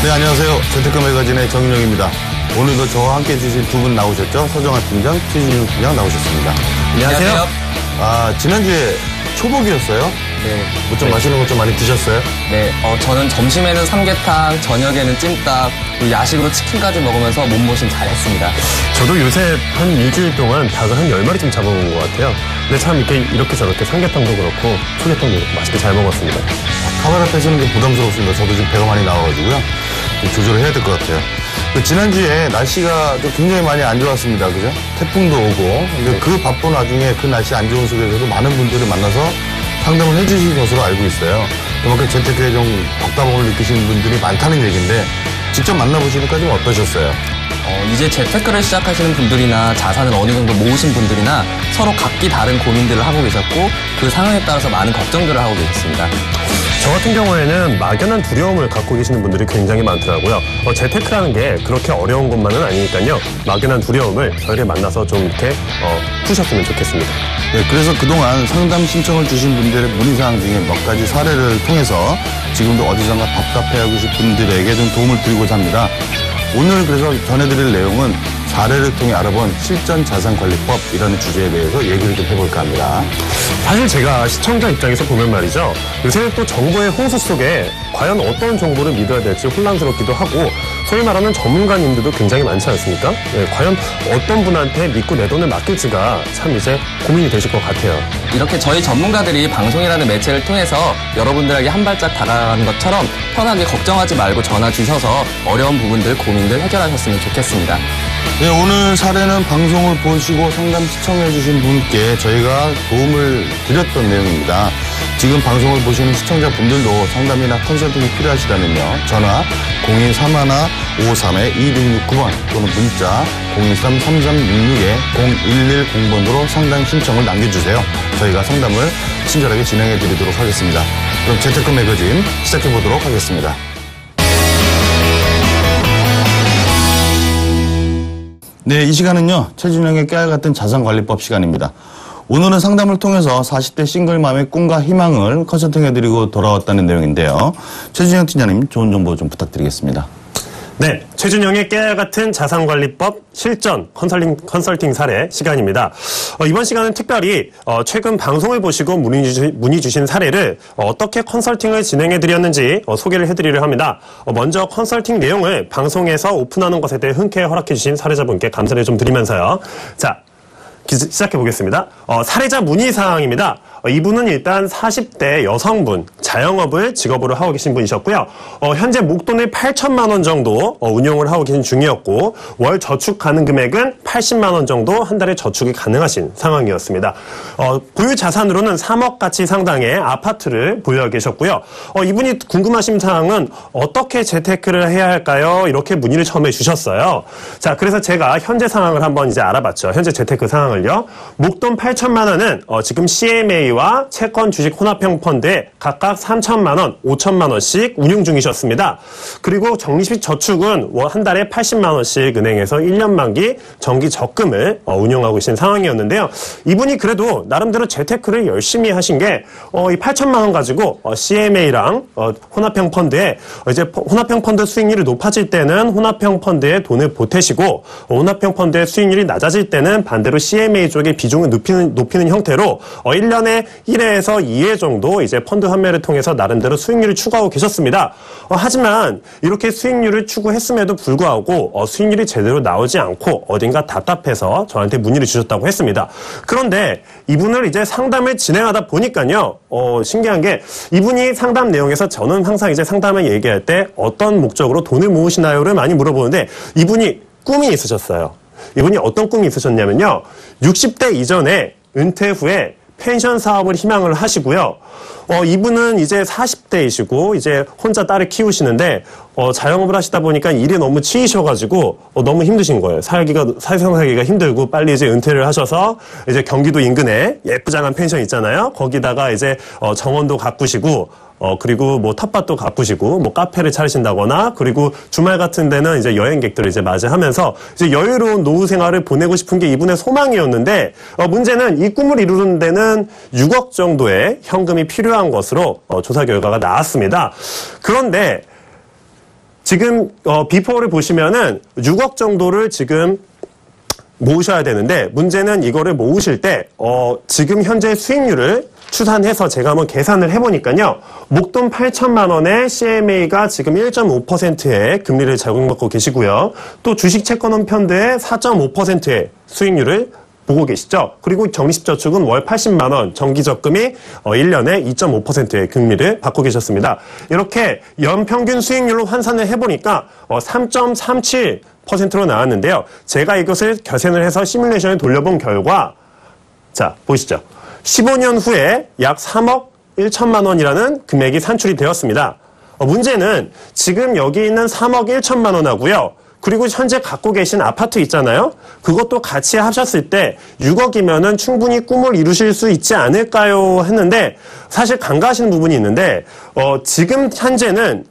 네, 안녕하세요. 재테크 매거진의 정인영입니다. 오늘도 저와 함께 해주실 두 분 나오셨죠? 서정환 팀장, 최진용 팀장 나오셨습니다. 안녕하세요. 지난주에 초복이었어요? 네. 뭐 좀 마시는 거 좀 많이 드셨어요? 네, 저는 점심에는 삼계탕, 저녁에는 찜닭, 그리고 야식으로 치킨까지 먹으면서 몸보신 잘했습니다. 저도 요새 한 일주일 동안 닭을 한 10마리쯤 잡아먹은 것 같아요. 근데 참 이렇게 저렇게 삼계탕도 그렇고 초계탕도 그렇고 맛있게 잘 먹었습니다. 카메라 빼시는 게 부담스럽습니다. 저도 지금 배가 많이 나와가지고요. 좀 조절을 해야 될 것 같아요. 지난주에 날씨가 좀 굉장히 많이 안 좋았습니다. 그죠? 태풍도 오고. 근데 그 바쁜 와중에 그 날씨 안 좋은 속에서도 많은 분들을 만나서 상담을 해주신 것으로 알고 있어요. 그만큼 재테크에 좀 덕담을 느끼시는 분들이 많다는 얘기인데 직접 만나보시니까 좀 어떠셨어요? 이제 재테크를 시작하시는 분들이나 자산을 어느 정도 모으신 분들이나 서로 각기 다른 고민들을 하고 계셨고 그 상황에 따라서 많은 걱정들을 하고 계셨습니다. 저 같은 경우에는 막연한 두려움을 갖고 계시는 분들이 굉장히 많더라고요. 재테크라는 게 그렇게 어려운 것만은 아니니까요. 막연한 두려움을 저희를 만나서 좀 이렇게 푸셨으면 좋겠습니다. 네, 그래서 그동안 상담 신청을 주신 분들의 문의사항 중에 몇 가지 사례를 통해서 지금도 어디선가 답답해하고 계신 분들에게 좀 도움을 드리고자 합니다. 오늘 그래서 전해드릴 내용은 사례를 통해 알아본 실전 자산관리법이라는 주제에 대해서 얘기를 좀 해볼까 합니다. 사실 제가 시청자 입장에서 보면 말이죠. 요새 또 정보의 홍수 속에 과연 어떤 정보를 믿어야 될지 혼란스럽기도 하고 소위 말하는 전문가님들도 굉장히 많지 않습니까? 네, 과연 어떤 분한테 믿고 내 돈을 맡길지가 참 이제 고민이 되실 것 같아요. 이렇게 저희 전문가들이 방송이라는 매체를 통해서 여러분들에게 한 발짝 다가가는 것처럼 편하게 걱정하지 말고 전화 주셔서 어려운 부분들, 고민들 해결하셨으면 좋겠습니다. 네, 오늘 사례는 방송을 보시고 상담 시청해주신 분께 저희가 도움을 드렸던 내용입니다. 지금 방송을 보시는 시청자분들도 상담이나 컨설팅이 필요하시다면요. 전화 023-51-553-2669번 또는 문자 013-3366-0110번으로 상담 신청을 남겨주세요. 저희가 상담을 친절하게 진행해드리도록 하겠습니다. 그럼 재테크 매거진 시작해보도록 하겠습니다. 네, 이 시간은요. 최진영의 깨알같은 자산관리법 시간입니다. 오늘은 상담을 통해서 40대 싱글맘의 꿈과 희망을 컨설팅해드리고 돌아왔다는 내용인데요. 최진영 팀장님, 좋은 정보 좀 부탁드리겠습니다. 네, 최준영의 깨알같은 자산관리법 실전 컨설팅 사례 시간입니다. 이번 시간은 특별히 최근 방송을 보시고 문의 주신 사례를 어떻게 컨설팅을 진행해드렸는지 소개를 해드리려 합니다. 먼저 컨설팅 내용을 방송에서 오픈하는 것에 대해 흔쾌히 허락해주신 사례자분께 감사를 좀 드리면서요. 자, 시작해 보겠습니다. 사례자 문의사항입니다. 이분은 일단 40대 여성분, 자영업을 직업으로 하고 계신 분이셨고요. 현재 목돈을 8천만 원 정도 운용을 하고 계신 중이었고 월 저축 가능 금액은 80만 원 정도 한 달에 저축이 가능하신 상황이었습니다. 보유 자산으로는 3억 가치 상당의 아파트를 보유하고 계셨고요. 이분이 궁금하신 사항은 어떻게 재테크를 해야 할까요? 이렇게 문의를 처음에 주셨어요. 자, 그래서 제가 현재 상황을 한번 이제 알아봤죠. 현재 재테크 상황을요. 목돈 8천만 원은 지금 CMA와 채권 주식 혼합형 펀드에 각각 3천만 원, 5천만 원씩 운용 중이셨습니다. 그리고 적립식 저축은 한 달에 80만 원씩 은행에서 1년 만기 정기 적금을 운용하고 계신 상황이었는데요. 이분이 그래도 나름대로 재테크를 열심히 하신 게 이 8천만 원 가지고 CMA랑 혼합형 펀드에 이제 혼합형 펀드 수익률이 높아질 때는 혼합형 펀드에 돈을 보태시고 혼합형 펀드의 수익률이 낮아질 때는 반대로 CMA 쪽에 비중을 높이는 형태로 1년에 1회에서 2회 정도 이제 펀드 환매를 통해서 나름대로 수익률을 추구하고 계셨습니다. 하지만 이렇게 수익률을 추구했음에도 불구하고 수익률이 제대로 나오지 않고 어딘가 답답해서 저한테 문의를 주셨다고 했습니다. 그런데 이분을 이제 상담을 진행하다 보니까요. 신기한 게 이분이 상담 내용에서 저는 항상 이제 상담을 얘기할 때 어떤 목적으로 돈을 모으시나요를 많이 물어보는데 이분이 꿈이 있으셨어요. 이분이 어떤 꿈이 있으셨냐면요. 60대 이전에 은퇴 후에 펜션 사업을 희망을 하시고요. 이분은 이제 40대이시고 이제 혼자 딸을 키우시는데 자영업을 하시다 보니까 일이 너무 치이셔가지고 너무 힘드신 거예요. 사회생 살기가 힘들고 빨리 이제 은퇴를 하셔서 이제 경기도 인근에 예쁘장한 펜션 있잖아요. 거기다가 이제 정원도 가꾸시고 그리고 뭐 텃밭도 가꾸시고 뭐 카페를 차리신다거나 그리고 주말 같은 데는 이제 여행객들을 이제 맞이하면서 이제 여유로운 노후 생활을 보내고 싶은 게 이분의 소망이었는데 문제는 이 꿈을 이루는 데는 6억 정도의 현금이 필요한 것으로 조사 결과가 나왔습니다. 그런데 지금 비포를 보시면은 6억 정도를 지금 모으셔야 되는데 문제는 이거를 모으실 때 지금 현재 수익률을 추산해서 제가 한번 계산을 해보니까요. 목돈 8천만 원에 CMA가 지금 1.5%의 금리를 제공받고 계시고요. 또 주식 채권원 펀드의 4.5%의 수익률을 보고 계시죠. 그리고 적립식저축은 월 80만 원, 정기적금이 1년에 2.5%의 금리를 받고 계셨습니다. 이렇게 연평균 수익률로 환산을 해보니까 3.37%로 나왔는데요. 제가 이것을 계산을 해서 시뮬레이션에 돌려본 결과 자, 보시죠. 15년 후에 약 3억 1천만 원이라는 금액이 산출이 되었습니다. 문제는 지금 여기 있는 3억 1천만 원하고요. 그리고 현재 갖고 계신 아파트 있잖아요. 그것도 같이 하셨을 때 6억이면은 충분히 꿈을 이루실 수 있지 않을까요? 했는데 사실 간과하시는 부분이 있는데 지금 현재는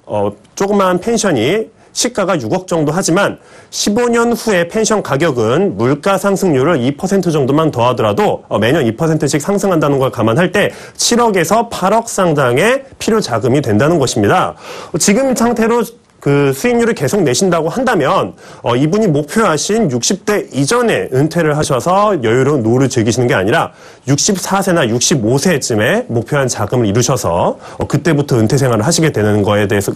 조그마한 펜션이 시가가 6억 정도 하지만 15년 후에 펜션 가격은 물가 상승률을 2% 정도만 더하더라도 매년 2%씩 상승한다는 걸 감안할 때 7억에서 8억 상당의 필요 자금이 된다는 것입니다. 지금 상태로 그 수익률을 계속 내신다고 한다면 이분이 목표하신 60대 이전에 은퇴를 하셔서 여유로운 노후를 즐기시는 게 아니라 64세나 65세쯤에 목표한 자금을 이루셔서 그때부터 은퇴 생활을 하시게 되는 거에 대해서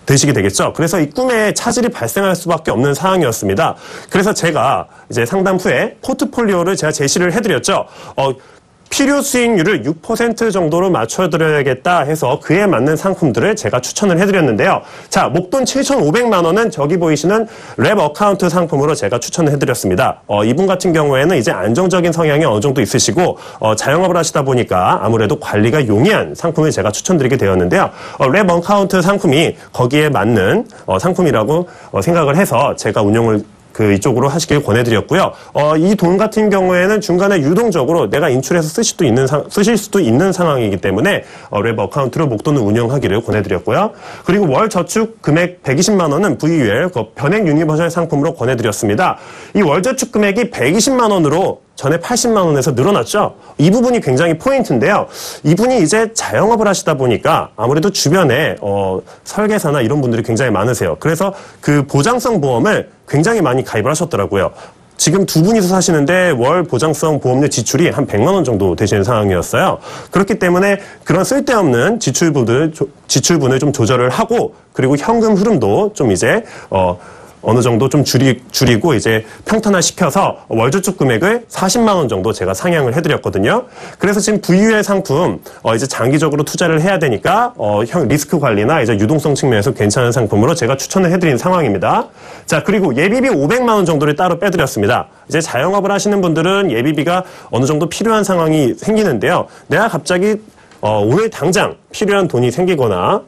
되시게 되겠죠. 그래서 이 꿈에 차질이 발생할 수밖에 없는 상황이었습니다. 그래서 제가 이제 상담 후에 포트폴리오를 제가 제시를 해드렸죠. 필요 수익률을 6% 정도로 맞춰드려야겠다 해서 그에 맞는 상품들을 제가 추천을 해드렸는데요. 자, 목돈 7,500만 원은 저기 보이시는 랩 어카운트 상품으로 제가 추천을 해드렸습니다. 이분 같은 경우에는 이제 안정적인 성향이 어느 정도 있으시고 자영업을 하시다 보니까 아무래도 관리가 용이한 상품을 제가 추천드리게 되었는데요. 랩 어카운트 상품이 거기에 맞는 상품이라고 생각을 해서 제가 운용을 이쪽으로 하시길 권해드렸고요. 이 돈 같은 경우에는 중간에 유동적으로 내가 인출해서 쓰실 수도 있는 상황이기 때문에 랩 어카운트로 목돈을 운영하기를 권해드렸고요. 그리고 월 저축 금액 120만 원은 VUL 변액 유니버셜 상품으로 권해드렸습니다. 이 월 저축 금액이 120만 원으로 전에 80만 원에서 늘어났죠. 이 부분이 굉장히 포인트인데요. 이분이 이제 자영업을 하시다 보니까 아무래도 주변에 설계사나 이런 분들이 굉장히 많으세요. 그래서 그 보장성 보험을 굉장히 많이 가입을 하셨더라고요. 지금 두 분이서 사시는데 월 보장성 보험료 지출이 한 100만 원 정도 되시는 상황이었어요. 그렇기 때문에 그런 쓸데없는 지출분을 좀 조절을 하고 그리고 현금 흐름도 좀 이제 어느 정도 좀 줄이고 이제 평탄화시켜서 월저축 금액을 40만 원 정도 제가 상향을 해드렸거든요. 그래서 지금 VUL 상품 이제 장기적으로 투자를 해야 되니까 리스크 관리나 이제 유동성 측면에서 괜찮은 상품으로 제가 추천을 해드린 상황입니다. 자, 그리고 예비비 500만 원 정도를 따로 빼드렸습니다. 이제 자영업을 하시는 분들은 예비비가 어느 정도 필요한 상황이 생기는데요. 내가 갑자기 오늘 당장 필요한 돈이 생기거나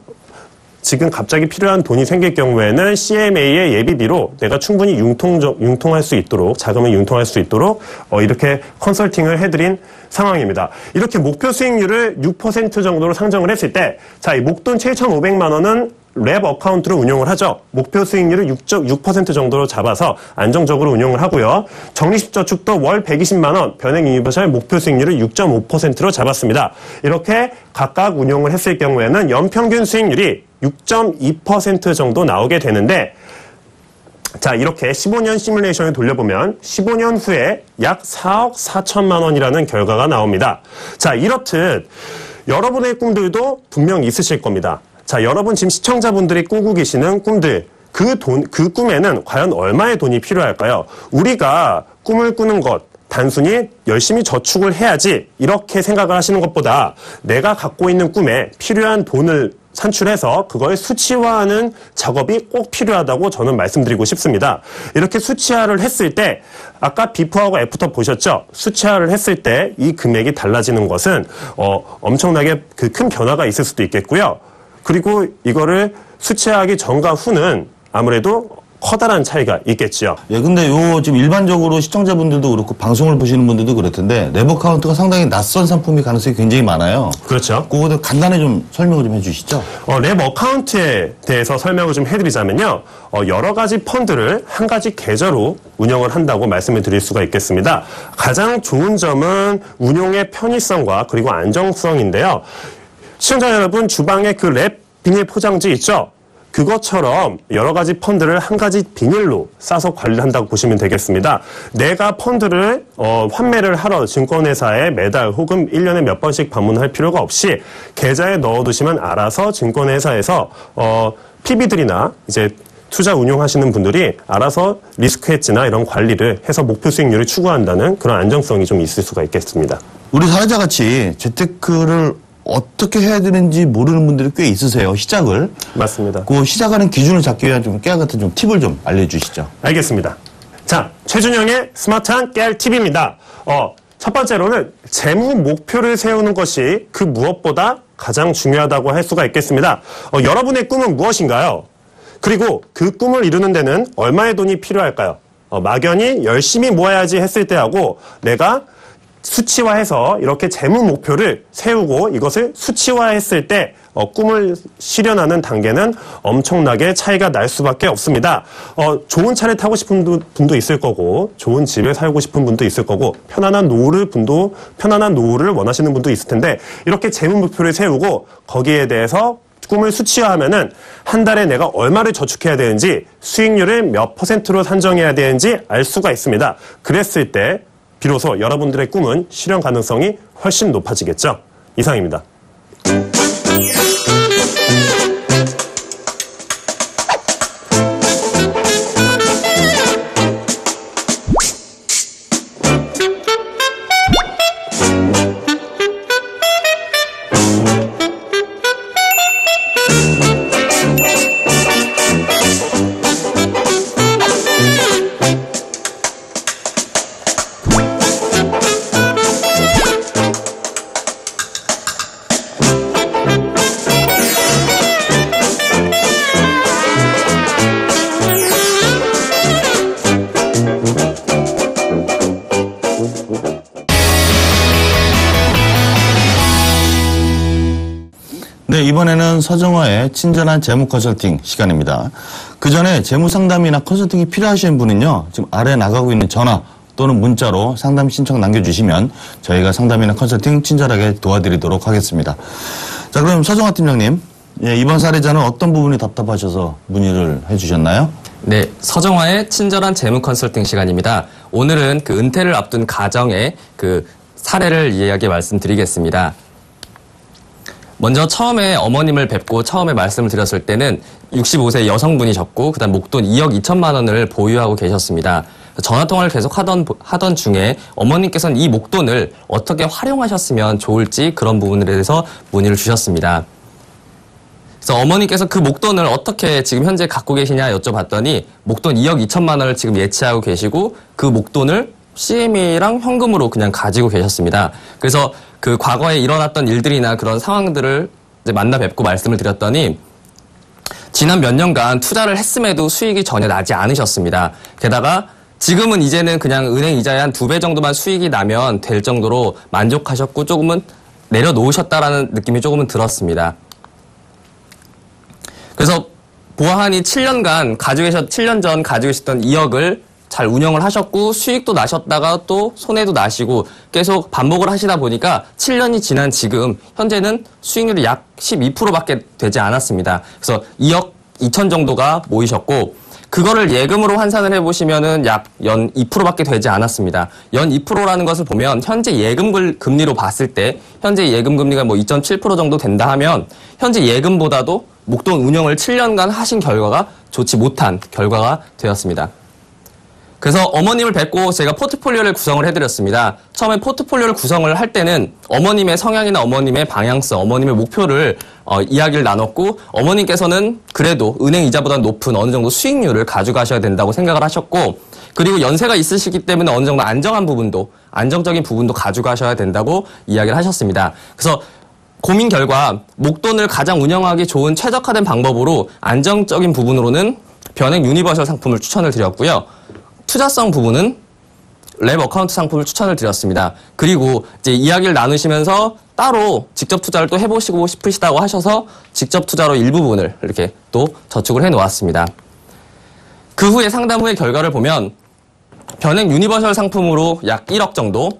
지금 갑자기 필요한 돈이 생길 경우에는 CMA의 예비비로 내가 충분히 융통할 수 있도록 자금을 융통할 수 있도록 이렇게 컨설팅을 해드린 상황입니다. 이렇게 목표 수익률을 6% 정도로 상정을 했을 때 자, 이 목돈 7,500만 원은 랩 어카운트로 운용을 하죠. 목표 수익률을 6% 정도로 잡아서 안정적으로 운용을 하고요. 적립식저축도 월 120만 원, 변액 유니버셜 목표 수익률을 6.5%로 잡았습니다. 이렇게 각각 운용을 했을 경우에는 연평균 수익률이 6.2% 정도 나오게 되는데 자, 이렇게 15년 시뮬레이션을 돌려보면 15년 후에 약 4억 4천만 원이라는 결과가 나옵니다. 자, 이렇듯 여러분의 꿈들도 분명 있으실 겁니다. 자, 여러분 지금 시청자분들이 꾸고 계시는 꿈들, 그 꿈에는 과연 얼마의 돈이 필요할까요? 우리가 꿈을 꾸는 것, 단순히 열심히 저축을 해야지 이렇게 생각을 하시는 것보다 내가 갖고 있는 꿈에 필요한 돈을 산출해서 그걸 수치화하는 작업이 꼭 필요하다고 저는 말씀드리고 싶습니다. 이렇게 수치화를 했을 때 아까 비포하고 애프터 보셨죠? 수치화를 했을 때 이 금액이 달라지는 것은 엄청나게 큰 변화가 있을 수도 있겠고요. 그리고 이거를 수치하기 전과 후는 아무래도 커다란 차이가 있겠죠. 예, 근데 지금 일반적으로 시청자분들도 그렇고 방송을 보시는 분들도 그렇던데 랩 어카운트가 상당히 낯선 상품일 가능성이 굉장히 많아요. 그렇죠. 그거도 간단히 좀 설명을 좀 해주시죠. 랩 어카운트에 대해서 설명을 좀 해드리자면요. 여러 가지 펀드를 한 가지 계좌로 운영을 한다고 말씀을 드릴 수가 있겠습니다. 가장 좋은 점은 운용의 편의성과 그리고 안정성인데요. 시청자 여러분, 주방에 그 랩 비닐 포장지 있죠? 그것처럼 여러 가지 펀드를 한 가지 비닐로 싸서 관리를 한다고 보시면 되겠습니다. 내가 펀드를 환매를 하러 증권회사에 매달 혹은 1년에 몇 번씩 방문할 필요가 없이 계좌에 넣어두시면 알아서 증권회사에서 PB들이나 이제 투자 운용하시는 분들이 알아서 리스크 헤지나 이런 관리를 해서 목표 수익률을 추구한다는 그런 안정성이 좀 있을 수가 있겠습니다. 우리 사회자같이 재테크를 어떻게 해야 되는지 모르는 분들이 꽤 있으세요. 시작을. 맞습니다. 그 시작하는 기준을 잡기 위한 좀 깨알 같은 좀 팁을 좀 알려주시죠. 알겠습니다. 자, 최준영의 스마트한 깨알 팁입니다. 첫 번째로는 재무 목표를 세우는 것이 그 무엇보다 가장 중요하다고 할 수가 있겠습니다. 여러분의 꿈은 무엇인가요? 그리고 그 꿈을 이루는 데는 얼마의 돈이 필요할까요? 막연히 열심히 모아야지 했을 때하고 내가 수치화해서 이렇게 재무 목표를 세우고 이것을 수치화했을 때 꿈을 실현하는 단계는 엄청나게 차이가 날 수밖에 없습니다. 좋은 차를 타고 싶은 분도 있을 거고 좋은 집에 살고 싶은 분도 있을 거고 편안한 노후를 원하시는 분도 있을 텐데 이렇게 재무 목표를 세우고 거기에 대해서 꿈을 수치화하면은 한 달에 내가 얼마를 저축해야 되는지 수익률을 몇 %로 산정해야 되는지 알 수가 있습니다. 그랬을 때 비로소 여러분들의 꿈은 실현 가능성이 훨씬 높아지겠죠. 이상입니다. 네, 이번에는 서정화의 친절한 재무 컨설팅 시간입니다. 그 전에 재무 상담이나 컨설팅이 필요하신 분은요, 지금 아래 나가고 있는 전화 또는 문자로 상담 신청 남겨주시면 저희가 상담이나 컨설팅 친절하게 도와드리도록 하겠습니다. 자, 그럼 서정화 팀장님, 이번 사례자는 어떤 부분이 답답하셔서 문의를 해주셨나요? 네, 서정화의 친절한 재무 컨설팅 시간입니다. 오늘은 그 은퇴를 앞둔 가정의 그 사례를 이야기 말씀드리겠습니다. 먼저 처음에 어머님을 뵙고 처음에 말씀을 드렸을 때는 65세 여성분이셨고 그다음 목돈 2억 2천만 원을 보유하고 계셨습니다. 전화통화를 계속 하던 중에 어머님께서는 이 목돈을 어떻게 활용하셨으면 좋을지 그런 부분에 대해서 문의를 주셨습니다. 그래서 어머님께서 그 목돈을 어떻게 지금 현재 갖고 계시냐 여쭤봤더니 목돈 2억 2천만 원을 지금 예치하고 계시고 그 목돈을 CM이랑 현금으로 그냥 가지고 계셨습니다. 그래서 그 과거에 일어났던 일들이나 그런 상황들을 이제 만나 뵙고 말씀을 드렸더니 지난 몇 년간 투자를 했음에도 수익이 전혀 나지 않으셨습니다. 게다가 지금은 이제는 그냥 은행 이자의 한 2배 정도만 수익이 나면 될 정도로 만족하셨고 조금은 내려놓으셨다라는 느낌이 조금은 들었습니다. 그래서 보아하니 7년 전 가지고 계셨던 2억을 잘 운영을 하셨고 수익도 나셨다가 또 손해도 나시고 계속 반복을 하시다 보니까 7년이 지난 지금 현재는 수익률이 약 12%밖에 되지 않았습니다. 그래서 2억 2천 정도가 모이셨고 그거를 예금으로 환산을 해보시면은 약 연 2%밖에 되지 않았습니다. 연 2%라는 것을 보면 현재 예금 금리로 봤을 때 현재 예금 금리가 뭐 2.7% 정도 된다 하면 현재 예금보다도 목돈 운영을 7년간 하신 결과가 좋지 못한 결과가 되었습니다. 그래서 어머님을 뵙고 제가 포트폴리오를 구성을 해드렸습니다. 처음에 포트폴리오를 구성을 할 때는 어머님의 성향이나 어머님의 방향성, 어머님의 목표를 이야기를 나눴고 어머님께서는 그래도 은행 이자보다 높은 어느 정도 수익률을 가져가셔야 된다고 생각을 하셨고 그리고 연세가 있으시기 때문에 어느 정도 안정적인 부분도 가져가셔야 된다고 이야기를 하셨습니다. 그래서 고민 결과 목돈을 가장 운영하기 좋은 최적화된 방법으로 안정적인 부분으로는 변액 유니버셜 상품을 추천을 드렸고요. 투자성 부분은 랩 어카운트 상품을 추천을 드렸습니다. 그리고 이제 이야기를 나누시면서 따로 직접 투자를 또 해보시고 싶으시다고 하셔서 직접 투자로 일부분을 이렇게 또 저축을 해 놓았습니다. 그 후에 상담 후의 결과를 보면 변액 유니버셜 상품으로 약 1억 정도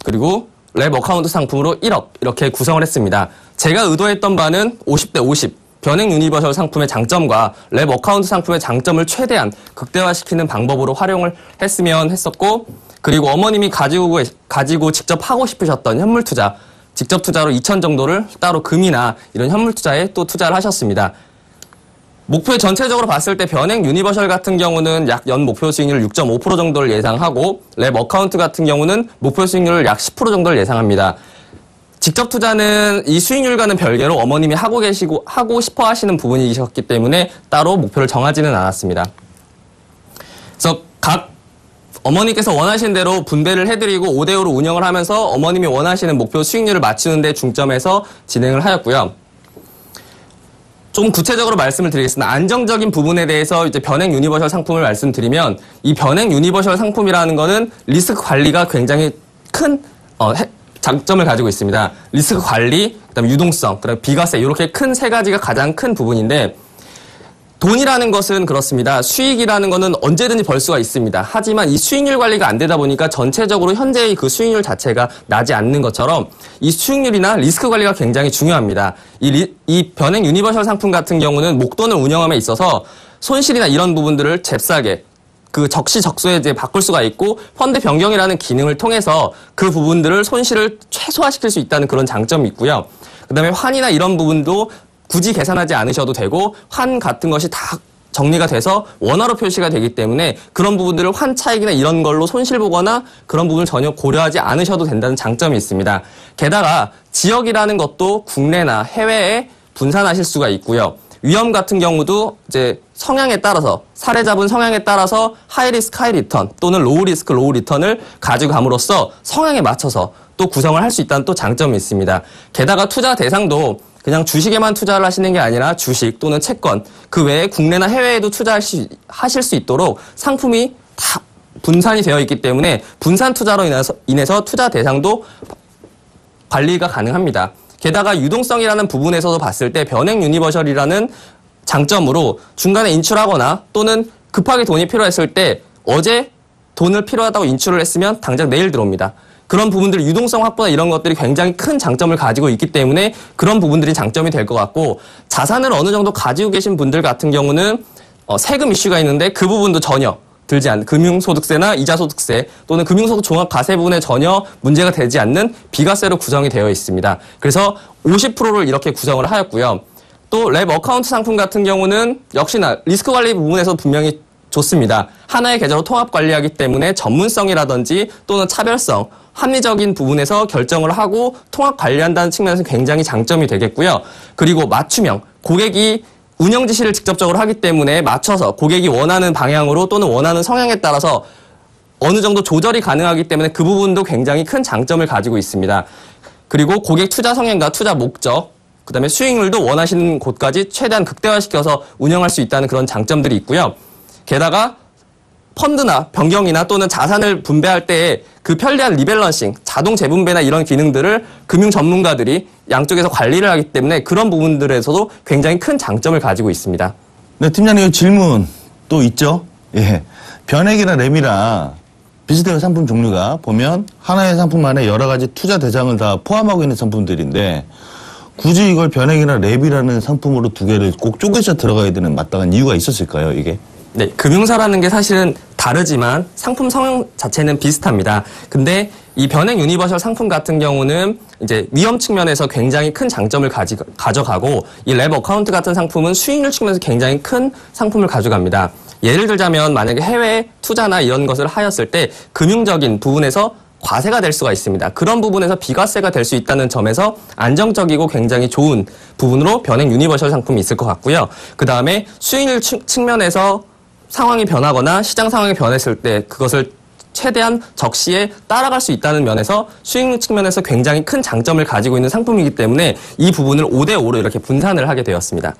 그리고 랩 어카운트 상품으로 1억 이렇게 구성을 했습니다. 제가 의도했던 바는 50대 50 변액 유니버셜 상품의 장점과 랩 어카운트 상품의 장점을 최대한 극대화시키는 방법으로 활용을 했으면 했었고, 그리고 어머님이 가지고 직접 하고 싶으셨던 현물 투자, 직접 투자로 2천 정도를 따로 금이나 이런 현물 투자에 또 투자를 하셨습니다. 목표 전체적으로 봤을 때 변액 유니버셜 같은 경우는 약 연 목표 수익률 6.5% 정도를 예상하고, 랩 어카운트 같은 경우는 목표 수익률을 약 10% 정도를 예상합니다. 직접 투자는 이 수익률과는 별개로 어머님이 하고 싶어 하시는 부분이셨기 때문에 따로 목표를 정하지는 않았습니다. 그래서 각 어머니께서 원하시는 대로 분배를 해드리고 5대5로 운영을 하면서 어머님이 원하시는 목표 수익률을 맞추는 데 중점해서 진행을 하였고요. 좀 구체적으로 말씀을 드리겠습니다. 안정적인 부분에 대해서 이제 변액 유니버셜 상품을 말씀드리면, 이 변액 유니버셜 상품이라는 거는 리스크 관리가 굉장히 큰 장점을 가지고 있습니다. 리스크 관리, 그다음에 유동성, 그다음에 비과세, 이렇게 큰 세 가지가 가장 큰 부분인데, 돈이라는 것은 그렇습니다. 수익이라는 것은 언제든지 벌 수가 있습니다. 하지만 이 수익률 관리가 안 되다 보니까 전체적으로 현재의 그 수익률 자체가 나지 않는 것처럼 이 수익률이나 리스크 관리가 굉장히 중요합니다. 이 변액 유니버셜 상품 같은 경우는 목돈을 운영함에 있어서 손실이나 이런 부분들을 잽싸게 그 적시적소에 이제 바꿀 수가 있고, 펀드 변경이라는 기능을 통해서 그 부분들을 손실을 최소화시킬 수 있다는 그런 장점이 있고요. 그다음에 환이나 이런 부분도 굳이 계산하지 않으셔도 되고, 환 같은 것이 다 정리가 돼서 원화로 표시가 되기 때문에 그런 부분들을 환 차익이나 이런 걸로 손실 보거나 그런 부분을 전혀 고려하지 않으셔도 된다는 장점이 있습니다. 게다가 지역이라는 것도 국내나 해외에 분산하실 수가 있고요. 위험 같은 경우도 이제 성향에 따라서, 사례 잡은 성향에 따라서 하이 리스크 하이 리턴 또는 로우 리스크 로우 리턴을 가져감으로써 성향에 맞춰서 또 구성을 할 수 있다는 또 장점이 있습니다. 게다가 투자 대상도 그냥 주식에만 투자를 하시는 게 아니라 주식 또는 채권, 그 외에 국내나 해외에도 투자하실 수 있도록 상품이 다 분산이 되어 있기 때문에 분산 투자로 인해서 투자 대상도 관리가 가능합니다. 게다가 유동성이라는 부분에서도 봤을 때 변액 유니버셜이라는 장점으로 중간에 인출하거나 또는 급하게 돈이 필요했을 때 어제 돈을 필요하다고 인출을 했으면 당장 내일 들어옵니다. 그런 부분들, 유동성 확보나 이런 것들이 굉장히 큰 장점을 가지고 있기 때문에 그런 부분들이 장점이 될 것 같고, 자산을 어느 정도 가지고 계신 분들 같은 경우는 세금 이슈가 있는데 그 부분도 전혀 들지 않는 금융소득세나 이자소득세 또는 금융소득 종합과세 부분에 전혀 문제가 되지 않는 비과세로 구성이 되어 있습니다. 그래서 50%를 이렇게 구성을 하였고요. 또 랩 어카운트 상품 같은 경우는 역시나 리스크 관리 부분에서 분명히 좋습니다. 하나의 계좌로 통합 관리하기 때문에 전문성이라든지 또는 차별성, 합리적인 부분에서 결정을 하고 통합 관리한다는 측면에서 굉장히 장점이 되겠고요. 그리고 맞춤형, 고객이 운영 지시를 직접적으로 하기 때문에 맞춰서 고객이 원하는 방향으로 또는 원하는 성향에 따라서 어느 정도 조절이 가능하기 때문에 그 부분도 굉장히 큰 장점을 가지고 있습니다. 그리고 고객 투자 성향과 투자 목적, 그다음에 수익률도 원하시는 곳까지 최대한 극대화시켜서 운영할 수 있다는 그런 장점들이 있고요. 게다가 펀드나 변경이나 또는 자산을 분배할 때에 그 편리한 리밸런싱, 자동 재분배나 이런 기능들을 금융 전문가들이 양쪽에서 관리를 하기 때문에 그런 부분들에서도 굉장히 큰 장점을 가지고 있습니다. 네, 팀장님 질문 또 있죠? 예. 변액이나 램이나 비슷해요. 상품 종류가 보면 하나의 상품 안에 여러 가지 투자 대상을 다 포함하고 있는 상품들인데, 굳이 이걸 변액이나 랩이라는 상품으로 두 개를 꼭 쪼개서 들어가야 되는 마땅한 이유가 있었을까요, 이게? 네, 금융사라는 게 사실은 다르지만 상품 성향 자체는 비슷합니다. 근데 이 변액 유니버셜 상품 같은 경우는 이제 위험 측면에서 굉장히 큰 장점을 가져가고, 이 랩 어카운트 같은 상품은 수익률 측면에서 굉장히 큰 상품을 가져갑니다. 예를 들자면 만약에 해외 투자나 이런 것을 하였을 때 금융적인 부분에서 과세가 될 수가 있습니다. 그런 부분에서 비과세가 될 수 있다는 점에서 안정적이고 굉장히 좋은 부분으로 변액 유니버셜 상품이 있을 것 같고요. 그 다음에 수익률 측면에서 상황이 변하거나 시장 상황이 변했을 때 그것을 최대한 적시에 따라갈 수 있다는 면에서 수익률 측면에서 굉장히 큰 장점을 가지고 있는 상품이기 때문에 이 부분을 5대5로 이렇게 분산을 하게 되었습니다.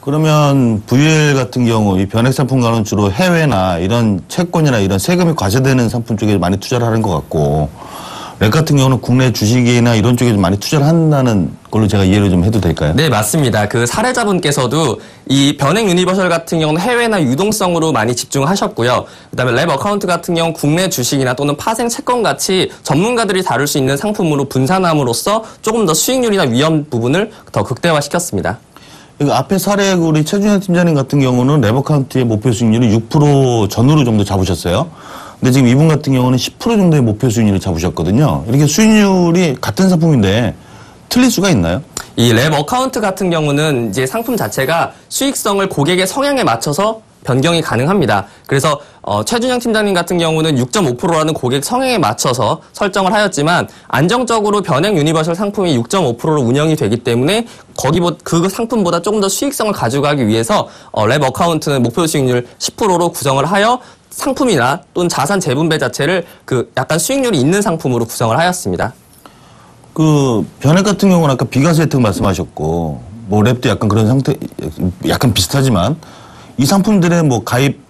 그러면 VL 같은 경우 이 변액 상품과는 주로 해외나 이런 채권이나 이런 세금이 과세되는 상품 쪽에 많이 투자를 하는 것 같고, 랩 같은 경우는 국내 주식이나 이런 쪽에 좀 많이 투자를 한다는 걸로 제가 이해를 좀 해도 될까요? 네, 맞습니다. 그 사례자분께서도 이 변액 유니버셜 같은 경우는 해외나 유동성으로 많이 집중하셨고요. 그다음에 랩 어카운트 같은 경우는 국내 주식이나 또는 파생 채권 같이 전문가들이 다룰 수 있는 상품으로 분산함으로써 조금 더 수익률이나 위험 부분을 더 극대화시켰습니다. 그러니까 앞에 사례 우리 최준현 팀장님 같은 경우는 레버카운트의 목표 수익률을 6% 전후로 정도 잡으셨어요. 근데 지금 이분 같은 경우는 10% 정도의 목표 수익률을 잡으셨거든요. 이렇게 수익률이 같은 상품인데 틀릴 수가 있나요? 이 랩 어카운트 같은 경우는 이제 상품 자체가 수익성을 고객의 성향에 맞춰서 변경이 가능합니다. 그래서 최준영 팀장님 같은 경우는 6.5%라는 고객 성향에 맞춰서 설정을 하였지만 안정적으로 변액 유니버셜 상품이 6.5%로 운영이 되기 때문에 그 상품보다 조금 더 수익성을 가져가기 위해서 랩 어카운트는 목표 수익률 10%로 구성을 하여 상품이나 또는 자산 재분배 자체를 약간 수익률이 있는 상품으로 구성을 하였습니다. 변액 같은 경우는 아까 비과세 혜택 말씀하셨고, 뭐 랩도 약간 그런 상태, 약간 비슷하지만, 이 상품들의 뭐 가입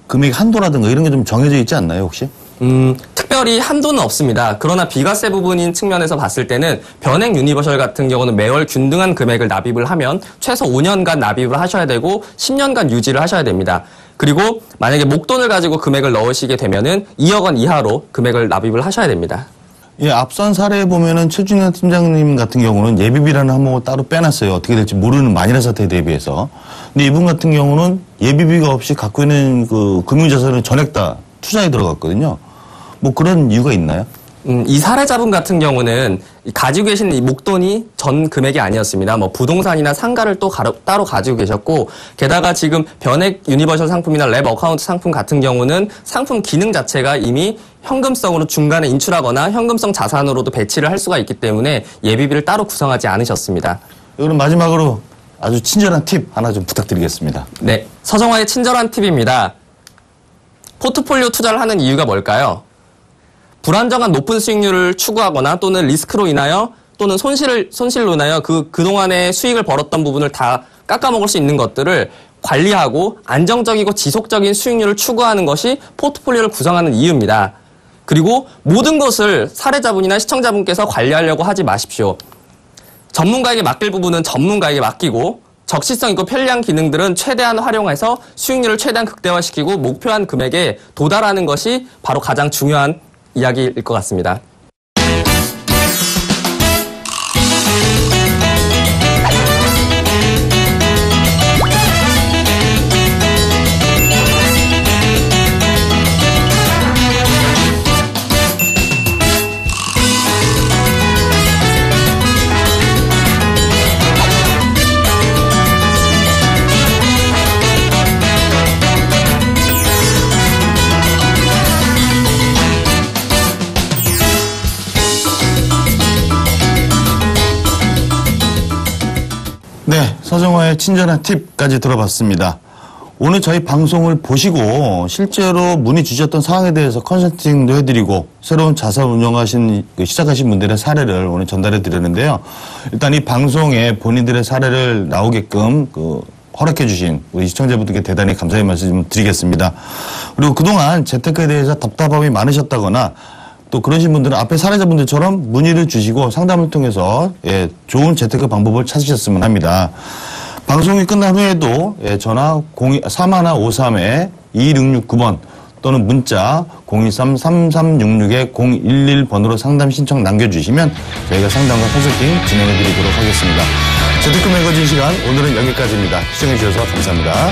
금액 한도라든가 이런 게 좀 정해져 있지 않나요, 혹시? 특별히 한도는 없습니다. 그러나 비과세 부분인 측면에서 봤을 때는 변액 유니버셜 같은 경우는 매월 균등한 금액을 납입을 하면 최소 5년간 납입을 하셔야 되고 10년간 유지를 하셔야 됩니다. 그리고 만약에 목돈을 가지고 금액을 넣으시게 되면은 2억 원 이하로 금액을 납입을 하셔야 됩니다. 예, 앞선 사례에 보면은 최준현 팀장님 같은 경우는 예비비라는 항목을 따로 빼놨어요. 어떻게 될지 모르는 만일의 사태에 대비해서. 근데 이분 같은 경우는 예비비가 없이 갖고 있는 금융자산을 전액 다 투자에 들어갔거든요. 뭐 그런 이유가 있나요? 이 사례자분 같은 경우는 가지고 계신 이 목돈이 전 금액이 아니었습니다. 뭐 부동산이나 상가를 또 따로 가지고 계셨고, 게다가 지금 변액 유니버셜 상품이나 랩 어카운트 상품 같은 경우는 상품 기능 자체가 이미 현금성으로 중간에 인출하거나 현금성 자산으로도 배치를 할 수가 있기 때문에 예비비를 따로 구성하지 않으셨습니다. 그럼 마지막으로 아주 친절한 팁 하나 좀 부탁드리겠습니다. 네, 서정화의 친절한 팁입니다. 포트폴리오 투자를 하는 이유가 뭘까요? 불안정한 높은 수익률을 추구하거나 또는 리스크로 인하여 또는 손실로 인하여 그동안의 수익을 벌었던 부분을 다 깎아먹을 수 있는 것들을 관리하고 안정적이고 지속적인 수익률을 추구하는 것이 포트폴리오를 구성하는 이유입니다. 그리고 모든 것을 사례자분이나 시청자분께서 관리하려고 하지 마십시오. 전문가에게 맡길 부분은 전문가에게 맡기고 적시성 있고 편리한 기능들은 최대한 활용해서 수익률을 최대한 극대화시키고 목표한 금액에 도달하는 것이 바로 가장 중요한 이야기일 것 같습니다. 네, 서정화의 친절한 팁까지 들어봤습니다. 오늘 저희 방송을 보시고 실제로 문의 주셨던 사항에 대해서 컨설팅도 해드리고 새로운 자산 운영하신 시작하신 분들의 사례를 오늘 전달해 드렸는데요. 일단 이 방송에 본인들의 사례를 나오게끔 허락해 주신 우리 시청자분들께 대단히 감사의 말씀 드리겠습니다. 그리고 그동안 재테크에 대해서 답답함이 많으셨다거나 또 그러신 분들은 앞에 사례자분들처럼 문의를 주시고 상담을 통해서 좋은 재테크 방법을 찾으셨으면 합니다. 방송이 끝난 후에도 전화 3153-2169번 또는 문자 023-3366-011번으로 상담 신청 남겨주시면 저희가 상담과 컨설팅 진행해드리도록 하겠습니다. 재테크 매거진 시간 오늘은 여기까지입니다. 시청해주셔서 감사합니다.